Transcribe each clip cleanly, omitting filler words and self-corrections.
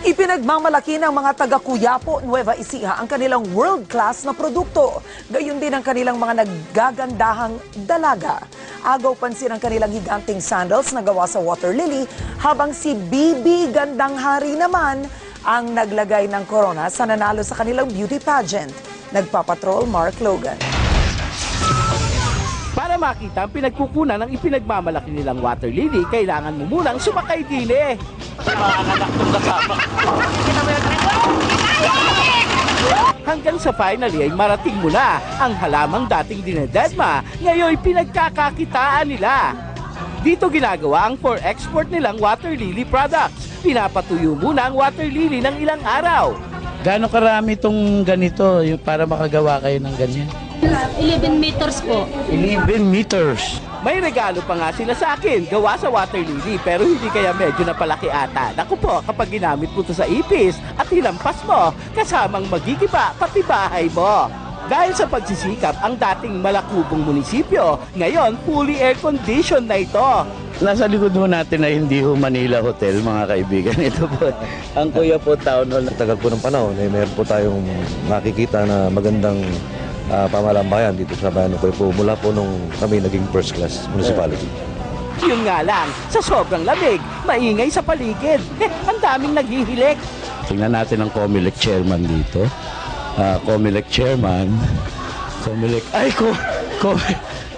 Ipinagmamalaki ng mga taga-Cuyapo, Nueva Ecija ang kanilang world-class na produkto. Gayon din ang kanilang mga naggagandahang dalaga. Agaw pansin ang kanilang higanting sandals na gawa sa water lily, habang si Bibi Gandang Hari naman ang naglagay ng corona sa nanalo sa kanilang beauty pageant. Nagpapatrol Mark Logan. Para makita ang pinagkukunan ng ipinagmamalaki nilang water lily, kailangan mo munang sumakay din eh. Hanggang sa finally ay marating mo na ang halamang dating dinededma, ngayon pinagkakakitaan nila. Dito ginagawa ang for export nilang water lily products. Pinapatuyo muna ang water lily ng ilang araw. Gaano karami itong ganito yung para makagawa kayo ng ganyan? 11 meters po. 11 meters. May regalo pa nga sila sa akin, gawa sa water lily, pero hindi kaya medyo napalaki ata. Naku po, kapag ginamit mo ito sa ipis at hinampas mo, kasamang magigiba pati bahay mo. Dahil sa pagsisikap ang dating malakubong munisipyo, ngayon fully air-conditioned na ito. Nasa likod mo natin na hindi ho Manila Hotel, mga kaibigan. Ito po, ang Cuyapo Town Hall. Tagal po ng panahon, meron po tayong makikita na magandang pamalambayan dito sa bayan ng Cuyapo mula po nung kami naging first class municipality. Yun nga lang, sa sobrang lamig, maingay sa paligid. Ang daming naghihilik. Tingnan natin ang COMELEC chairman dito. COMELEC chairman.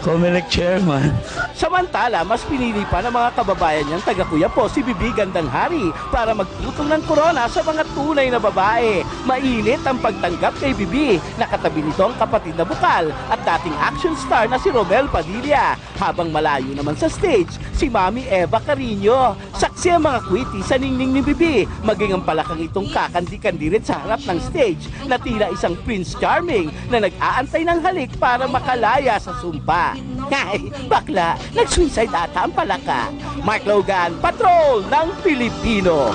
COMELEC chairman. Samantala, mas pinili pa ng mga kababayan niyang taga-Cuyapo si Bibi Gandang Hari para magputong ng corona sa mga tunay na babae. Mainit ang pagtanggap kay Bibi. Nakatabi nito ang kapatid na bukal at dating action star na si Romel Padilla. Habang malayo naman sa stage, si Mami Eva Carino. Saksi ang mga kwiti sa ningning ni Bibi. Maging ang palakang itong kakandi-kandirit sa harap ng stage na tila isang Prince Charming na nag-aantay ng halik para makalaya sa sumpa. Ay, bakla, nag-suicide ata ang palaka. Mark Logan, Patrol ng Pilipino.